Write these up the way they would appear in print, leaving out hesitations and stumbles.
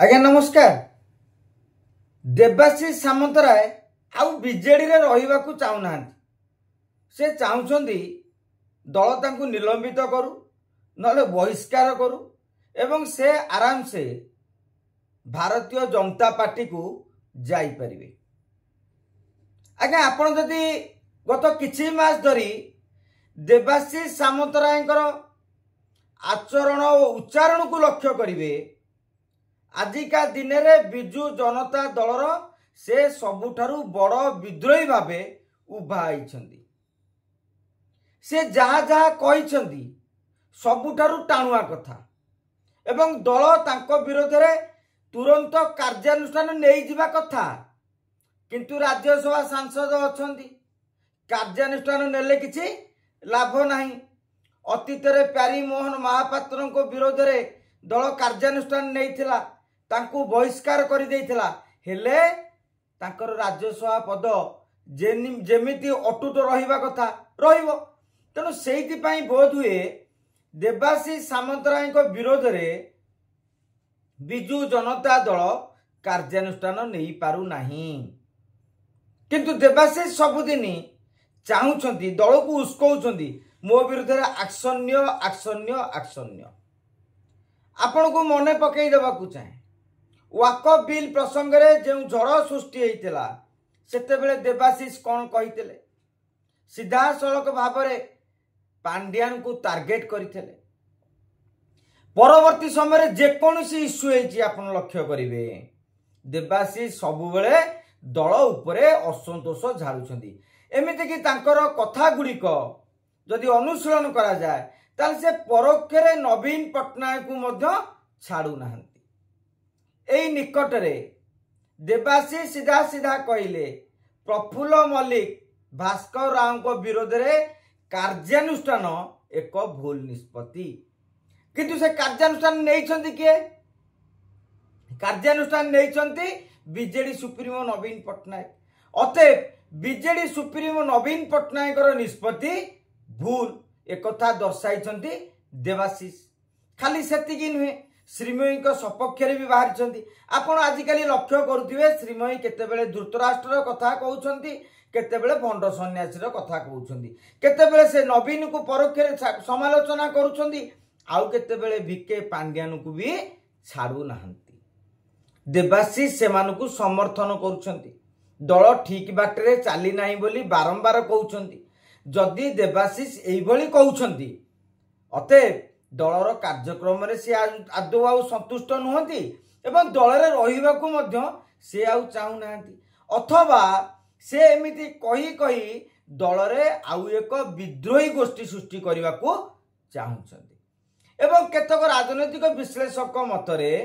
आज्ञा नमस्कार। देवाशीष सामंतराय आउ बीजेडी रे रहिबाकू चाहुनाहांती। से चाहुछंती दल तांकू निलंबित करू नले बहिष्कार करू एवं से आराम से भारतीय जनता पार्टी को जाई परिबे। आज्ञा आपण जदि गत किछि मास धरी देवाशीष सामंतरायंकर आचरण और उच्चारण को लक्ष्य करिवे, आजिका दिन में बिजु जनता दलर से सबुठारु बड़ विद्रोही भावे उभा आइछंती। से जहा जहा कहिछंती सबुठारु टाणुआ कथा एवं दल तांको विरोध रे तुरंत कार्यानुष्ठान नहीं जिबा कथा, किंतु राज्यसभा सांसद अछंती, कार्यानुष्ठान नेले किछि लाभ नाही। अतीत रे प्यारी मोहन महापात्र को विरोध रे दल कार्यानुष्ठान नैथिला, तांकू बहिष्कार कर देइथिला, हेले तांकर राज्यसभा पद जेमिति अटूट रहिबा कथा रहिबो। तेणु सेइथि पई बोध हुए देवाशीष सामंतराय को विरोध रे बिजु जनता दल कार्यानुष्ठान नहीं पारु नाही। किंतु देवाशीष सबुदिन चाहुछंती दल को उस्कौछंती मो विरुद्ध आक्सन्य आक्सन्य आक्सन्य। आपण को मने पकई देबाकू चाहे वाकफ बिल प्रसंग रे जो झड़ सृष्टि होइतिला सेतेबेले देवाशीष कौन कहितिले, सीधा सड़क भाव में पांड्यान को टार्गेट करथिले। परवर्ती समय जेकोसी इश्यू होइछि आपण लक्ष्य करिवे देवाशीष सबुबेले दल उपरे असंतोष झाड़ुछंती। एमिति कि तांकर कथा गुड़िक जदि अनुशीलन करा जाए ताल से परोक्ष रे नवीन पट्टनायक को मध्य छाड़ू नाहंती। एई निकट रे देवाशीष सीधा सीधा कहले प्रफुल्ल मल्लिक भास्कर राव को विरोध रे कार्यानुष्ठान एक भूल निष्पत्ति, किंतु से कार्यानुष्ठान नहीं छंती किए? कार्यानुष्ठान नहीं छंती बीजेडी सुप्रीमो नवीन पट्टनायक। अतएव बीजेडी सुप्रीमो नवीन पट्टनायक निष्पत्ति भूल एक कथा दर्शाई देवाशीष। खाली सेतिकी नुहे, श्रीमयी सपक्ष भी बाहरी। आपण आजिकली लक्ष्य करुथिबे श्रीमयी केतेबेले धृतराष्ट्र कथा कहउछंती, केतेबेले भंड सन्यासीर कथा कहउछंती, केतेबेले से नवीन को परोक्ष समालोचना करुछंती, आउ केतेबेले भिके पांड्यान को भी छाड़ू नाहंती। देवाशीष सेमानकु समर्थन करुछंती, दल ठीक बाटरे चली नाही बोली बारंबार कहउछंती। जदि देवाशीष एइभली कहउछंती अतएव दलर कार्यक्रम रे से आदौ आउ संतुष्ट नुहंती एवं दल रे रहिबाकू मध्य से आउ चाहू नाहंती, अथवा से एमिति कही कही दल रे आउ एक विद्रोही गोष्ठी सृष्टि करबाकू चाहूछंती। एवं केतक राजनैतिक विश्लेषक मतरे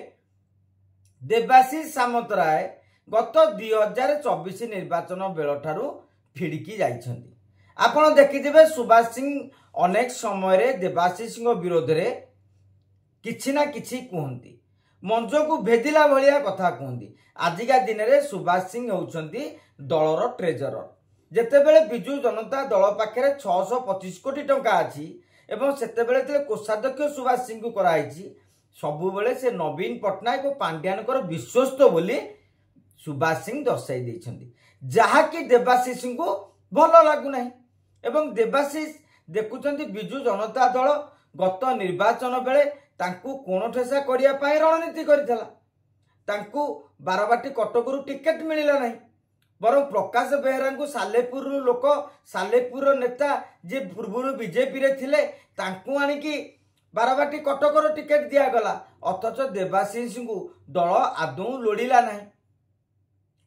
देवाशीष सामंतराय गत 2024 निर्वाचन बेलठारू फिड़की जाइछंती। आपण देखिथिबे सुभाष सिंह अनेक समय रे देवाशीष विरोध रे किछि ना किछि कहंती, मंच को भेदिला भलिया कथा कहंती। आजिका दिन रे सुभाष सिंह होउछंती दलर ट्रेजरर। जेतेबेले बिजु जनता दल पाखरे 625 कोटी टंका अछि एवं सेतेबेले कोषाध्यक्ष सुभाष सिंह को कराइछि, सबुबेले से नवीन पट्टनायक और पांड्यानकर विश्वस्त बोली सुभाष सिंह दर्शाई देइछंती, जहा कि देवाशीष को भल लागु नाही। एवं देवाशीष देखुचंती बिजु जनता दल गत निर्वाचन बेले तांकू कोण ठेसा करिया पाई रणनीति करितला, तांकू बारबाटी कटकरू टिकेट मिलिला नाही, बरं प्रकाश बेहरा को सालेपुर लोक सालेपुर नेता जे पूर्व बीजेपी रे थिले तांकू आनिकी बारबाटी कटकर टिकेट दिया गला, अथच देवाशीष को दल आदौ लोड़िला नाही।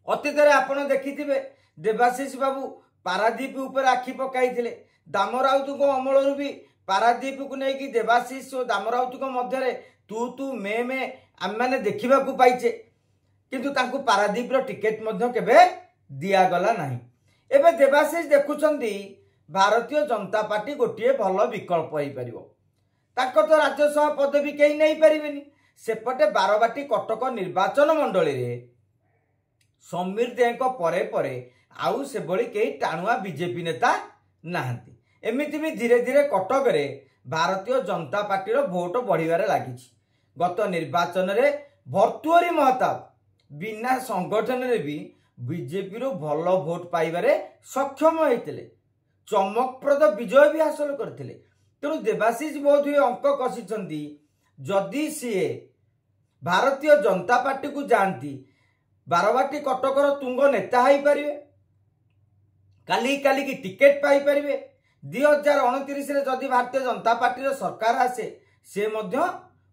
अतीत रे आपण देखिथिबे देवाशीष बाबू पारादीप ऊपर आखि पकाइथिले। दामराउत को अमलरू भी पारादीप को नहीं कि देवाशीष और दामराउत को मध्य तू तू मे मे आम मैंने देखा पाइचे, किंतु तांकू पारादीप रो टिकेट मध्य केबे दिया गला नाही। एबे देवाशीष देखुचंती भारतीय जनता पार्टी गोटे भल विकल्प हो पारिबो, तांको तो राज्यसभा पदवी कहीं नहीं पारिबेनी। सेपटे बारबाटी कटक निर्वाचन मंडली रे समीर देको परे परे आउ से बड़ी कई टाणुआ बीजेपी नेता नाहंती। एमिति भी धीरे धीरे कटक रे भारतीय जनता पार्टी रो भोट बढ़िबारे लागिछि। गत निर्वाचन रे भर्तुहरी महताब बिना संगठन रे भी बीजेपी रो भल भोट पाइबारे सक्षम होते चमकप्रद विजय भी हासिल करते तेणु देवाशीष बोध हुए अंक कषि जदि सी भारतीय जनता पार्टी को जाती बारवाटी कटकर तुंग नेता हो पारे काली काली की टिकेट पाई पारे 2029 जदि भारतीय जनता पार्टी सरकार आसे से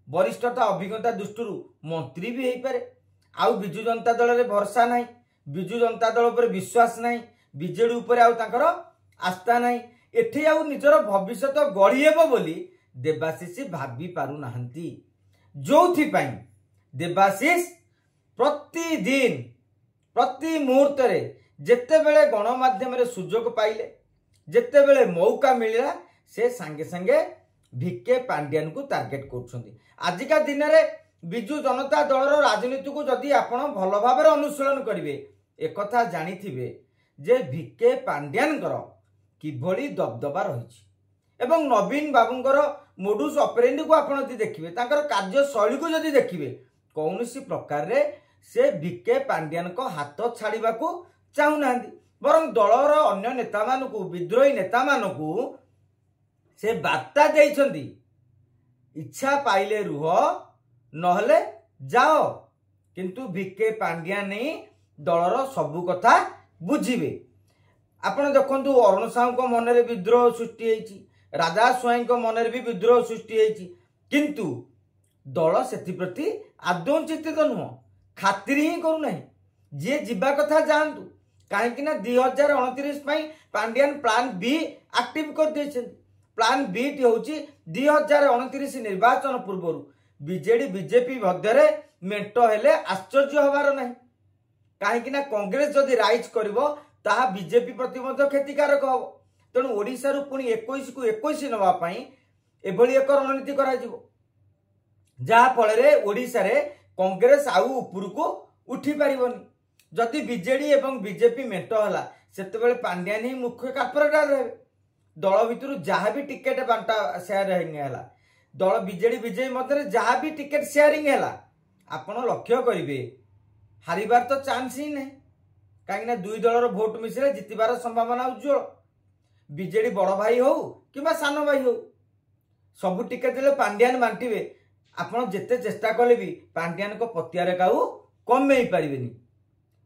वरिष्ठता अभिज्ञता दृष्टि मंत्री भी हो पारे आउ बिजु जनता दल में भरसा ना बिजु जनता दल पर विश्वास ना बीजेडी उपर आस्था ना एठी आउ निजर भविष्य गढ़ीहेब बोली देवाशीष भावी पारु नाहंती जोथि पाई देवाशीष प्रतिदिन प्रति मुहूर्त जेते बेले गणमाध्यम सुजोग पाइले जेते बेले मौका मिलला से संगे संगे भिके पांड्यान को टार्गेट करुछंती आजिका दिन में बिजु जनता दल राजनीति को जदि आपण भल भाव अनुशीलन करेंगे एक कथा जानिथिबे जे भिके पांड्यान किभली दबदबा रही एवं नवीन बाबूंकर मोडुस ऑपरेंडी को आपण देखिए कार्यशैली को जदि देखिए कौन सी प्रकार रे से भिके पांड्यान को हाथ छाड़ा चाहूना बरं दलर अन्य नेता मानू विद्रोही नेता मानू से बार्ता देइछंती इच्छा पाइले रुह नहले जाओ किंतु भिके पांड्यान दलर सबु कथा बुझिबे आपण देखंतु अरुण साहू मन में विद्रोह सृष्टि होती राजा स्वाई मन में भी विद्रोह सृष्टि होती किंतु दल से आदौ चिंतित नुह खातिर ही करूना जी जीवा कथा जातु कहीं 2029 पांड्यान प्लान बी एक्टिव कर प्लान बी टी हूँ 2029 निर्वाचन पूर्व बीजेडी बीजेपी मध्य मेंट हेले आश्चर्य हबार ना कहीं कांग्रेस जदि राइज करिवो ताहा बीजेपी प्रति क्षतिकारक हम तेणु ओडिशा रु पुणी 21 को 21 नवाई एभली एक रणनीति करा जहा फल ओडिशा रे कांग्रेस आउ ऊपर को उठी पारिबनी जदि बीजेडी एवं बीजेपी मेंट होला सेतेबेले पांड्यान ही मुख्य कार्पोरेटर रहे दल भितर जहाँ भी टिकेट बांटा शेयरिंग है दल बीजेडी बीजेपी मध्य जहाँ भी टिकेट शेयरिंग है आपण लक्ष्य करेंगे हारिबार तो चांस ही नहीं कहीं दुई दलर भोट मिसिले जितबार संभावना उज्जवल बीजेडी बड़ भाई हो कि सान भाई हो सबू टिकेट देले पांड्यान बांटे आपड़ जिते चेष्टा कले भी पांड्यान को पतियारे काऊ कमे पारे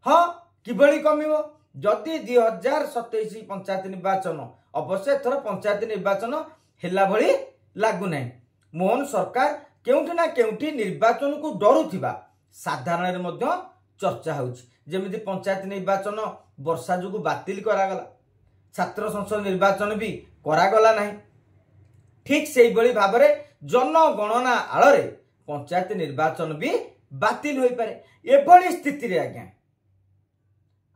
हाँ किभली कमिबो जदि 2027 पंचायत निर्वाचन अवश्य एथर पंचायत निर्वाचन हेला भली लागुना मोहन सरकार केउठी ना केउठी निर्वाचन को डरुथिबा साधारण चर्चा होमी पंचायत निर्वाचन वर्षा जो बातिल करागला छात्र संसद निर्वाचन भी करागला नहीं ठीक से भाव में जनगणना आड़े पंचायत निर्वाचन भी बातिल हो पारे एभली स्थिति आज्ञा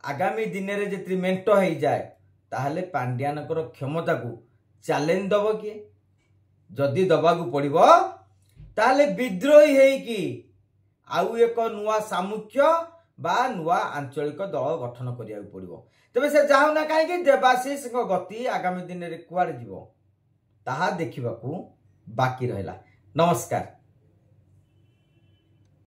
आगामी दिन में जी मेंट हो जाए ताहले पांड्यान क्षमता को चैलेंज दब किए जदि दबा पड़ो ताहले विद्रोही है आउ एक नुआ सामुख्य बा नुआ आंचलिक दल गठन करिया पड़ो तेज से चाहूना कहीं देवाशीष गति आगामी दिन में कुआड़े जीव ताहा देखा बाकी रहा। नमस्कार।